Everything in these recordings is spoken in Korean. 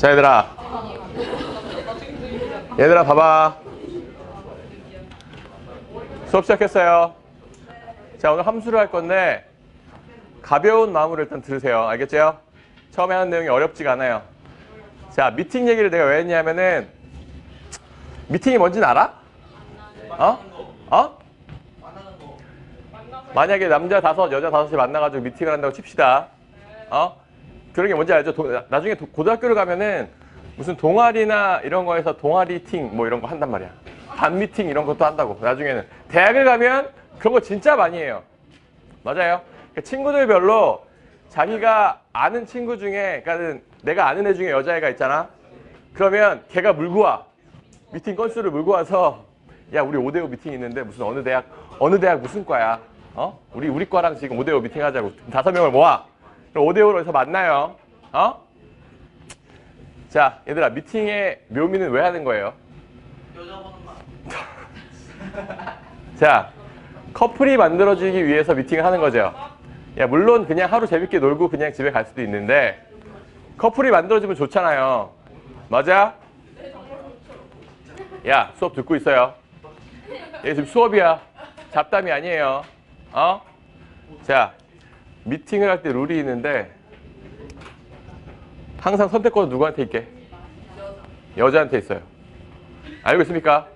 자, 얘들아 봐봐. 수업 시작했어요. 자, 오늘 함수를 할 건데 가벼운 마음으로 일단 들으세요. 알겠죠? 처음에 하는 내용이 어렵지가 않아요. 자, 미팅 얘기를 내가 왜 했냐면은 미팅이 뭔지는 알아? 만약에 남자 5, 여자 5이 만나가지고 미팅을 한다고 칩시다. 그런 게 뭔지 알죠? 나중에 고등학교를 가면은 무슨 동아리나 이런 거에서 동아리 팀 뭐 이런 거 한단 말이야. 반 미팅 이런 것도 한다고. 나중에는 대학을 가면 그런 거 진짜 많이 해요. 맞아요. 그러니까 친구들별로 자기가 아는 친구 중에, 그러니까 내가 아는 애 중에 여자애가 있잖아. 그러면 걔가 물고 와. 미팅 건수를 물고 와서 야, 우리 5대5 미팅 있는데 무슨 어느 대학 무슨 과야? 우리 과랑 지금 5대5 미팅 하자고. 5명을 모아. 그럼 5대5로 해서 만나요. 자, 얘들아, 미팅의 묘미는 왜 하는 거예요? 여자 보는 거. 자, 커플이 만들어지기 위해서 미팅을 하는 거죠. 야, 물론 그냥 하루 재밌게 놀고 그냥 집에 갈 수도 있는데 커플이 만들어지면 좋잖아요. 맞아? 야, 수업 듣고 있어요. 얘 지금 수업이야. 잡담이 아니에요. 자, 미팅을 할 때 룰이 있는데 항상 선택권은 누구한테 있게? 여자한테 있어요. 알고 있습니까?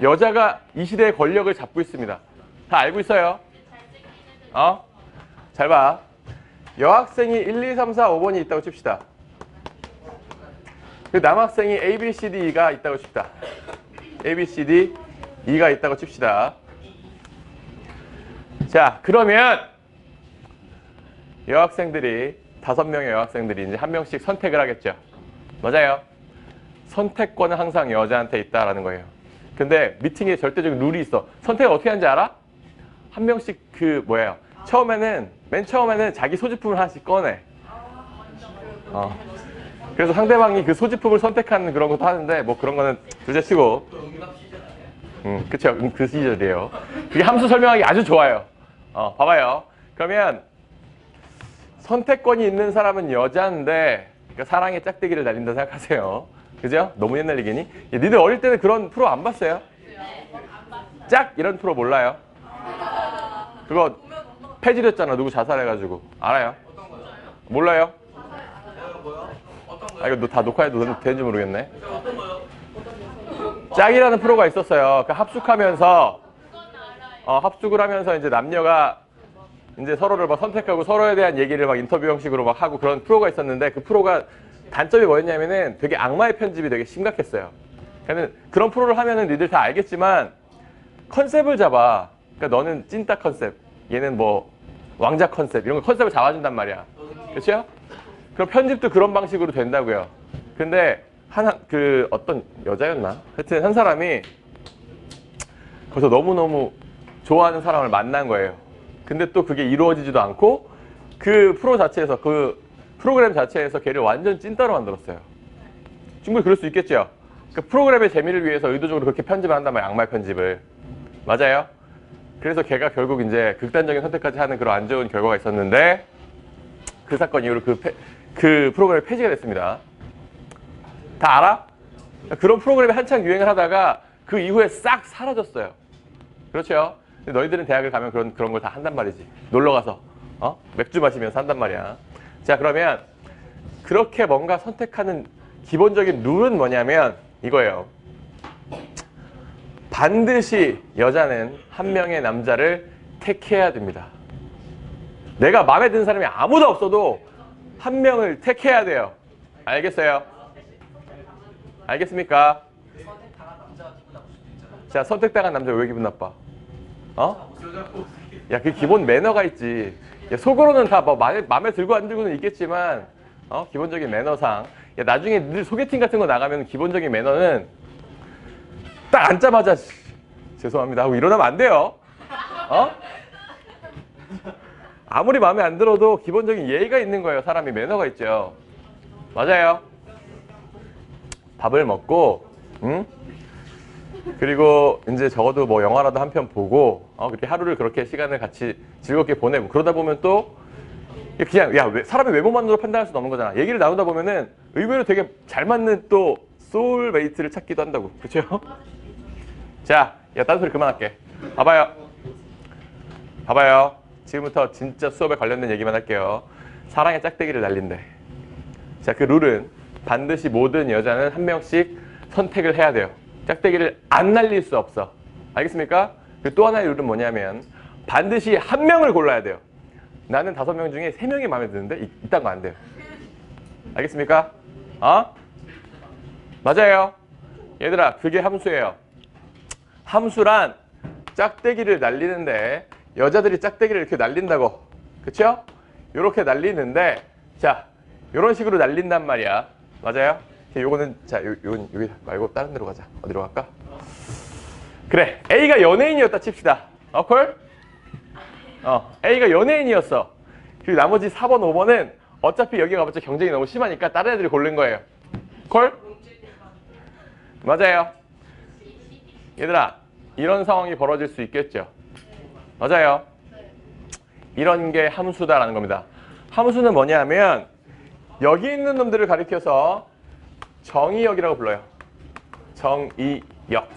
여자가 이 시대의 권력을 잡고 있습니다. 다 알고 있어요. 잘 봐. 여학생이 1, 2, 3, 4, 5번이 있다고 칩시다. 그 남학생이 A, B, C, D, E가 있다고 칩시다. A, B, C, D, E가 있다고 칩시다. 자, 그러면 여학생들이 5명의 여학생들이 이제 한 명씩 선택을 하겠죠. 맞아요. 선택권은 항상 여자한테 있다라는 거예요. 근데 미팅에 절대적인 룰이 있어. 선택을 어떻게 하는지 알아? 한 명씩 맨 처음에는 자기 소지품을 하나씩 꺼내. 그래서 상대방이 그 소지품을 선택하는 그런 것도 하는데 뭐 그런 거는 둘째치고. 그쵸. 그 시절이에요. 그게 함수 설명하기 아주 좋아요. 봐봐요. 그러면 선택권이 있는 사람은 여자인데 그러니까 사랑의 짝대기를 날린다 생각하세요. 그죠? 너무 옛날 얘기니? 니들 어릴 때는 그런 프로 안 봤어요? 짝 이런 프로 몰라요? 그거 폐지됐잖아. 누구 자살해가지고. 알아요? 몰라요? 이거 너 다 녹화해도 되는지 모르겠네. 짝이라는 프로가 있었어요. 그러니까 합숙을 하면서 이제 남녀가 이제 서로를 막 선택하고 서로에 대한 얘기를 막 인터뷰 형식으로 막 하고 그런 프로가 있었는데 그 프로가 단점이 뭐였냐면은 되게 악마의 편집이 되게 심각했어요. 그런 프로를 하면은 니들 다 알겠지만 컨셉을 잡아. 그러니까 너는 찐따 컨셉, 얘는 뭐 왕자 컨셉 이런 거 컨셉을 잡아준단 말이야. 그렇죠? 그럼 편집도 그런 방식으로 된다고요. 근데 어떤 여자였나? 하여튼 한 사람이 거기서 너무너무 좋아하는 사람을 만난 거예요. 근데 또 그게 이루어지지도 않고 그 프로그램 자체에서 걔를 완전 찐따로 만들었어요. 충분히 그럴 수 있겠죠. 그 프로그램의 재미를 위해서 의도적으로 그렇게 편집을 한단 말이에요. 악마의 편집을. 맞아요. 그래서 걔가 결국 이제 극단적인 선택까지 하는 그런 안 좋은 결과가 있었는데 그 사건 이후로 그 프로그램이 폐지가 됐습니다. 다 알아? 그런 프로그램이 한창 유행을 하다가 그 이후에 싹 사라졌어요. 그렇죠? 근데 너희들은 대학을 가면 그런 걸 다 한단 말이지. 놀러 가서 맥주 마시면서 한단 말이야. 자, 그러면 그렇게 뭔가 선택하는 기본적인 룰은 뭐냐면 이거예요. 반드시 여자는 한 명의 남자를 택해야 됩니다. 내가 마음에 드는 사람이 아무도 없어도 한 명을 택해야 돼요. 알겠어요? 알겠습니까? 자, 선택당한 남자 왜 기분 나빠? 야, 그 기본 매너가 있지. 야, 속으로는 다 뭐 마음에 들고 안 들고는 있겠지만 기본적인 매너상 야, 나중에 늘 소개팅 같은 거 나가면 기본적인 매너는 딱 앉자마자 죄송합니다 하고 일어나면 안 돼요. 아무리 마음에 안 들어도 기본적인 예의가 있는 거예요. 사람이 매너가 있죠. 맞아요. 밥을 먹고 그리고 이제 적어도 뭐 영화라도 한 편 보고 그렇게 하루를 그렇게 시간을 같이 즐겁게 보내고 그러다 보면 또 그냥 사람의 외모만으로 판단할 수는 없는 거잖아. 얘기를 나누다 보면은 의외로 되게 잘 맞는 또 소울메이트를 찾기도 한다고. 그렇죠? 자, 야, 딴 소리 그만할게. 봐봐요. 봐봐요. 지금부터 진짜 수업에 관련된 얘기만 할게요. 사랑의 짝대기를 날린대. 자, 그 룰은 반드시 모든 여자는 한 명씩 선택을 해야 돼요. 짝대기를 안 날릴 수 없어. 알겠습니까? 그 또 하나의 룰은 뭐냐면 반드시 한 명을 골라야 돼요. 나는 5명 중에 3명이 마음에 드는데 이딴 거 안 돼요. 알겠습니까? 어? 맞아요. 얘들아, 그게 함수예요. 함수란 짝대기를 날리는데 여자들이 짝대기를 이렇게 날린다고. 그쵸? 이렇게 날리는데 자, 이런 식으로 날린단 말이야. 맞아요? 요거는 자, 요건 여기 말고 다른 데로 가자. 어디로 갈까? 그래, A가 연예인이었다 칩시다. 콜? A가 연예인이었어. 그리고 나머지 4번, 5번은 어차피 여기가 갑자기 경쟁이 너무 심하니까 다른 애들이 고른 거예요. 콜? 맞아요. 얘들아, 이런 상황이 벌어질 수 있겠죠? 맞아요. 이런 게 함수다라는 겁니다. 함수는 뭐냐면 여기 있는 놈들을 가리켜서 정의역이라고 불러요. 정의역.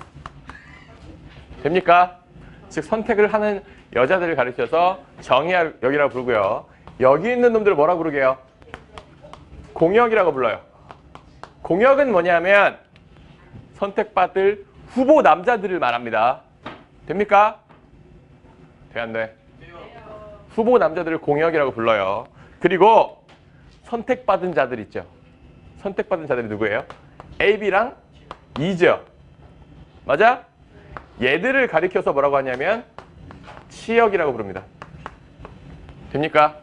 됩니까? 즉 선택을 하는 여자들을 가리켜서 정의역이라고 부르고요. 여기 있는 놈들을 뭐라고 부르게요? 공역이라고 불러요. 공역은 뭐냐면 선택받을 후보 남자들을 말합니다. 됩니까? 돼, 안 돼? 후보 남자들을 공역이라고 불러요. 그리고 선택받은 자들 있죠. 선택받은 자들이 누구예요? A, B랑 E죠. 맞아? 얘들을 가리켜서 뭐라고 하냐면 치역이라고 부릅니다. 됩니까?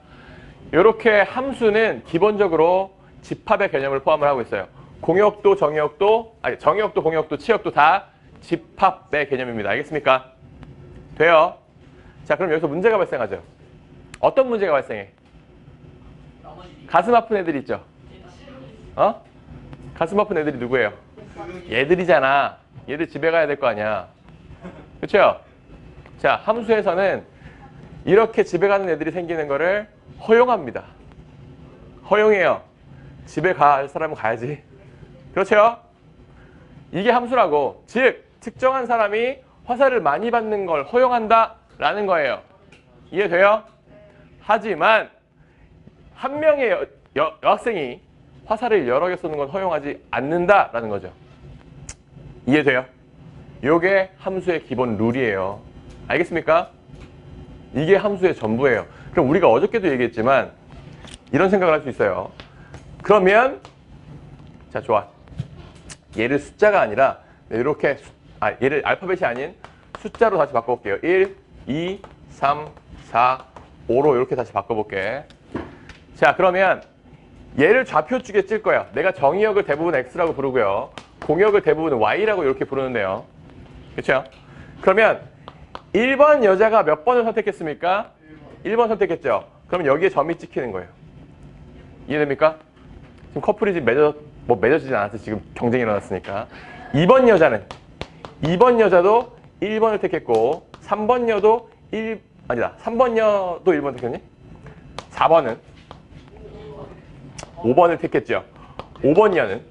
이렇게 함수는 기본적으로 집합의 개념을 포함을 하고 있어요. 공역도 정역도, 아니 정역도 공역도 치역도 다 집합의 개념입니다. 알겠습니까? 돼요. 자, 그럼 여기서 문제가 발생하죠. 어떤 문제가 발생해? 가슴 아픈 애들이 있죠. 가슴 아픈 애들이 누구예요? 얘들이잖아. 얘들 집에 가야 될 거 아니야. 그렇죠? 자, 함수에서는 이렇게 집에 가는 애들이 생기는 거를 허용합니다. 허용해요. 집에 갈 사람은 가야지. 그렇죠? 이게 함수라고. 즉, 특정한 사람이 화살을 많이 받는 걸 허용한다라는 거예요. 이해돼요? 하지만 한 명의 여학생이 화살을 여러 개 쏘는 건 허용하지 않는다라는 거죠. 이해돼요? 이게 함수의 기본 룰이에요. 알겠습니까? 이게 함수의 전부예요. 그럼 우리가 어저께도 얘기했지만 이런 생각을 할 수 있어요. 그러면 자, 좋아. 얘를 숫자가 아니라 이렇게 얘를 알파벳이 아닌 숫자로 다시 바꿔볼게요. 1, 2, 3, 4, 5로 이렇게 다시 바꿔볼게. 자, 그러면 얘를 좌표축에 찔 거야. 내가 정의역을 대부분 X라고 부르고요. 공역을 대부분 Y라고 이렇게 부르는데요. 그렇죠? 그러면 1번 여자가 몇 번을 선택했습니까? 1번 선택했죠? 그러면 여기에 점이 찍히는 거예요. 이해됩니까? 지금 커플이 지금 맺어지진 않았어요. 지금 경쟁이 일어났으니까. 2번 여자도 1번을 택했고 3번 여도 3번 여도 1번 택했니? 4번은 5번을 택했죠. 5번 여는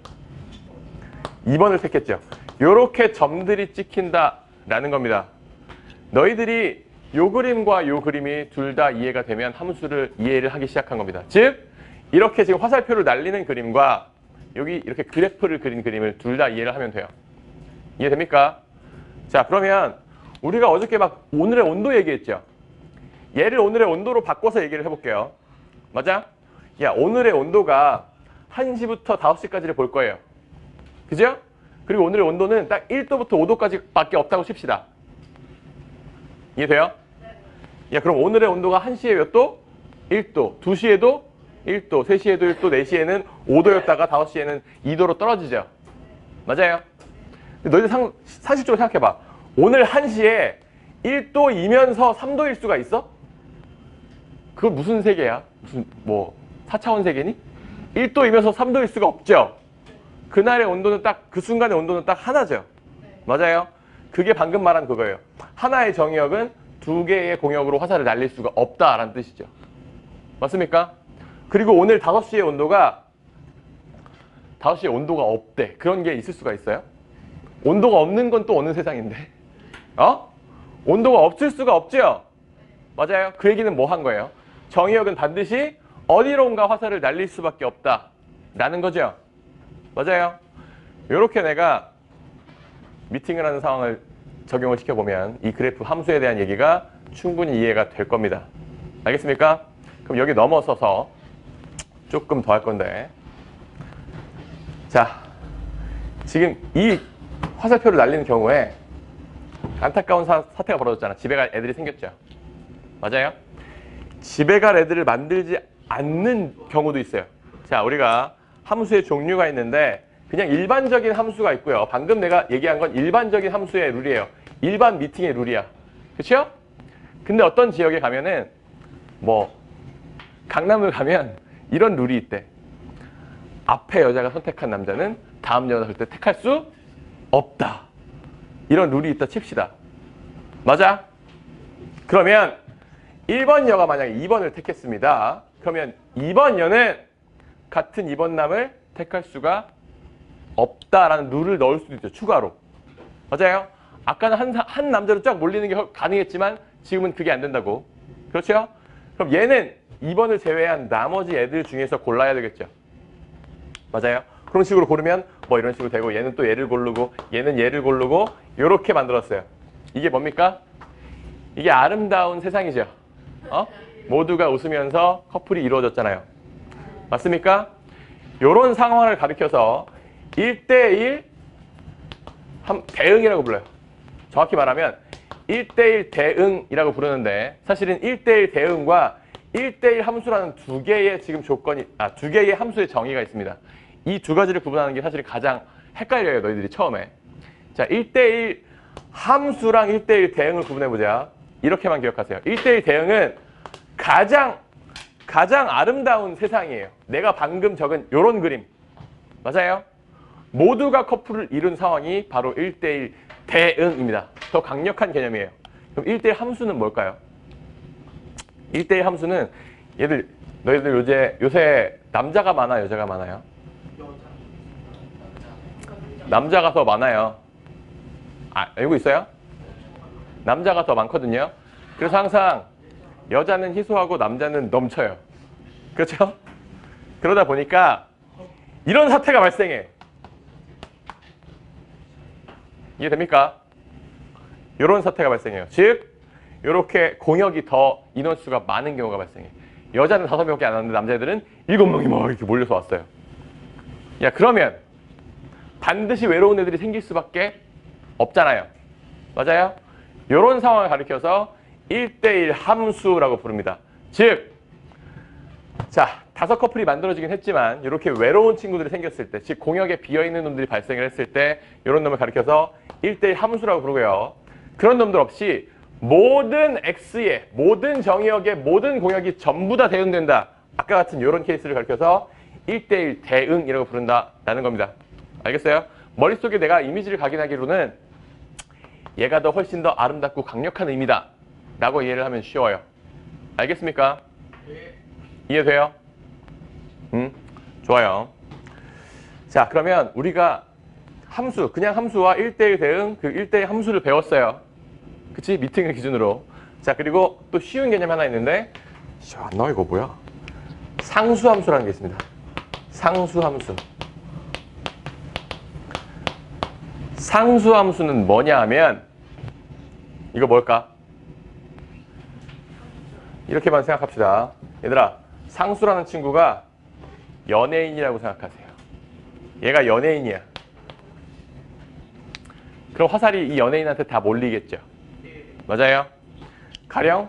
2번을 택했죠. 요렇게 점들이 찍힌다라는 겁니다. 너희들이 요 그림과 요 그림이 둘 다 이해가 되면 함수를 이해를 하기 시작한 겁니다. 즉, 이렇게 지금 화살표를 날리는 그림과 여기 이렇게 그래프를 그린 그림을 둘 다 이해를 하면 돼요. 이해됩니까? 자, 그러면 우리가 어저께 막 오늘의 온도 얘기했죠. 얘를 오늘의 온도로 바꿔서 얘기를 해볼게요. 맞아? 야, 오늘의 온도가 1시부터 5시까지를 볼 거예요. 그죠? 그리고 오늘의 온도는 딱 1도부터 5도까지 밖에 없다고 칩시다. 이해돼요? 네. 야, 그럼 오늘의 온도가 1시에 몇 도? 1도. 2시에도 1도. 3시에도 1도. 4시에는 5도였다가 5시에는 2도로 떨어지죠. 맞아요? 너희들 상식적으로 생각해봐. 오늘 1시에 1도이면서 3도일 수가 있어? 그건 무슨 세계야? 무슨 4차원 세계니? 1도이면서 3도일 수가 없죠. 그날의 온도는 딱, 그 순간의 온도는 딱 하나죠. 맞아요? 그게 방금 말한 그거예요. 하나의 정의역은 2개의 공역으로 화살을 날릴 수가 없다라는 뜻이죠. 맞습니까? 그리고 오늘 5시의 온도가 5시에 온도가 없대. 그런 게 있을 수가 있어요? 온도가 없는 건 또 어느 세상인데? 온도가 없을 수가 없죠? 맞아요. 그 얘기는 뭐 한 거예요? 정의역은 반드시 어디론가 화살을 날릴 수밖에 없다. 라는 거죠. 맞아요. 이렇게 내가 미팅을 하는 상황을 적용을 시켜보면 이 그래프 함수에 대한 얘기가 충분히 이해가 될 겁니다. 알겠습니까? 그럼 여기 넘어서서 조금 더 할 건데, 자, 지금 이 화살표를 날리는 경우에 안타까운 사태가 벌어졌잖아. 집에 갈 애들이 생겼죠. 맞아요? 집에 갈 애들을 만들지 않는 경우도 있어요. 자, 우리가 함수의 종류가 있는데 그냥 일반적인 함수가 있고요. 방금 내가 얘기한 건 일반적인 함수의 룰이에요. 일반 미팅의 룰이야. 그렇죠? 근데 어떤 지역에 가면은 뭐 강남을 가면 이런 룰이 있대. 앞에 여자가 선택한 남자는 다음 여자가 절대 택할 수 없다. 이런 룰이 있다 칩시다. 맞아? 그러면 1번 여가 만약에 2번을 택했습니다. 그러면 2번 여는 같은 2번 남을 택할 수가 없다라는 룰을 넣을 수도 있죠. 추가로. 맞아요? 아까는 한 남자로 쫙 몰리는 게 가능했지만 지금은 그게 안 된다고. 그렇죠? 그럼 얘는 2번을 제외한 나머지 애들 중에서 골라야 되겠죠. 맞아요? 그런 식으로 고르면 뭐 이런 식으로 되고 얘는 또 얘를 고르고 얘는 얘를 고르고 이렇게 만들었어요. 이게 뭡니까? 이게 아름다운 세상이죠. 모두가 웃으면서 커플이 이루어졌잖아요. 맞습니까? 이런 상황을 가리켜서 1대1 대응이라고 불러요. 정확히 말하면 1대1 대응이라고 부르는데 사실은 1대1 대응과 1대1 함수라는 두 개의 지금 두 개의 함수의 정의가 있습니다. 이 두 가지를 구분하는 게 사실 가장 헷갈려요, 너희들이 처음에. 자, 1대1 함수랑 1대1 대응을 구분해보자. 이렇게만 기억하세요. 1대1 대응은 가장 아름다운 세상이에요. 내가 방금 적은 이런 그림. 맞아요? 모두가 커플을 이룬 상황이 바로 1대1 대응입니다. 더 강력한 개념이에요. 그럼 1대1 함수는 뭘까요? 1대1 함수는 너희들 요새 남자가 많아, 여자가 많아요? 남자가 더 많아요. 알고 있어요? 남자가 더 많거든요. 그래서 항상 여자는 희소하고 남자는 넘쳐요. 그렇죠? 그러다 보니까 이런 사태가 발생해. 이해됩니까? 이런 사태가 발생해요. 즉, 이렇게 공역이 더 인원수가 많은 경우가 발생해. 여자는 5명밖에 안 왔는데 남자애들은 7명이 막 이렇게 몰려서 왔어요. 야, 그러면 반드시 외로운 애들이 생길 수밖에 없잖아요. 맞아요? 이런 상황을 가리켜서 1대1 함수라고 부릅니다. 즉, 자, 5커플이 만들어지긴 했지만 이렇게 외로운 친구들이 생겼을 때, 즉 공역에 비어있는 놈들이 발생을 했을 때 이런 놈을 가리켜서 1대1 함수라고 부르고요. 그런 놈들 없이 모든 X의, 모든 정의역의 모든 공역이 전부 다 대응된다. 아까 같은 이런 케이스를 가리켜서 1대1 대응이라고 부른다라는 겁니다. 알겠어요? 머릿속에 내가 이미지를 각인하기로는 얘가 더 훨씬 더 아름답고 강력한 의미다 라고 이해를 하면 쉬워요. 알겠습니까? 이해돼요? 좋아요. 자, 그러면 우리가 함수, 그냥 함수와 1대1 대응, 그 1대1 함수를 배웠어요. 그치? 미팅을 기준으로. 자, 그리고 또 쉬운 개념 하나 있는데, 안 나와, 이거 뭐야? 상수함수라는 게 있습니다. 상수함수. 상수함수는 뭐냐 하면, 이거 뭘까? 이렇게만 생각합시다. 얘들아, 상수라는 친구가 연예인이라고 생각하세요. 얘가 연예인이야. 그럼 화살이 이 연예인한테 다 몰리겠죠. 맞아요? 가령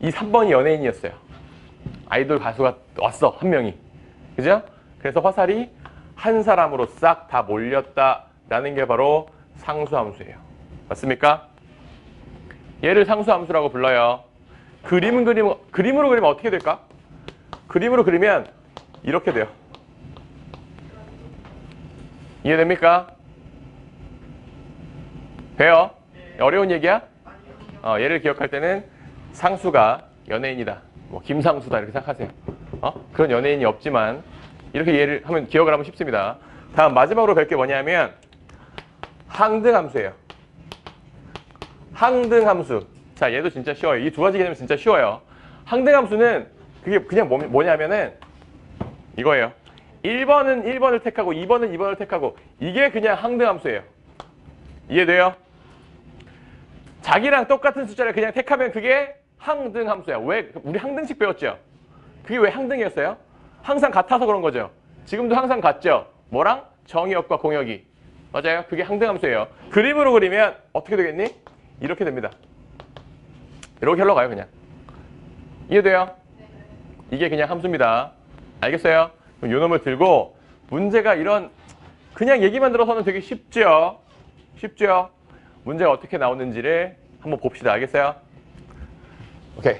이 3번이 연예인이었어요. 아이돌 가수가 왔어, 한 명이. 그죠? 그래서 화살이 한 사람으로 싹 다 몰렸다라는 게 바로 상수함수예요. 맞습니까? 얘를 상수함수라고 불러요. 그림으로 그리면 어떻게 될까? 그림으로 그리면 이렇게 돼요. 이해됩니까? 돼요? 어려운 얘기야? 얘를 기억할 때는 상수가 연예인이다. 뭐 김상수다 이렇게 생각하세요. 그런 연예인이 없지만 이렇게 얘를 하면 기억을 하면 쉽습니다. 다음 마지막으로 뵐 게 뭐냐면 항등함수예요. 항등함수. 자, 얘도 진짜 쉬워요. 이 두 가지 개념은 진짜 쉬워요. 항등함수는 그게 그냥 뭐냐면은 이거예요. 1번은 1번을 택하고 2번은 2번을 택하고 이게 그냥 항등함수예요. 이해돼요? 자기랑 똑같은 숫자를 그냥 택하면 그게 항등함수야. 왜? 우리 항등식 배웠죠? 그게 왜 항등이었어요? 항상 같아서 그런 거죠. 지금도 항상 같죠? 뭐랑? 정의역과 공역이. 맞아요? 그게 항등함수예요. 그림으로 그리면 어떻게 되겠니? 이렇게 됩니다. 이렇게 흘러가요, 그냥. 이해돼요? 이게 그냥 함수입니다. 알겠어요? 그럼 요 놈을 들고 문제가 이런 그냥 얘기만 들어서는 되게 쉽죠? 쉽죠? 문제가 어떻게 나오는지를 한번 봅시다. 알겠어요? 오케이.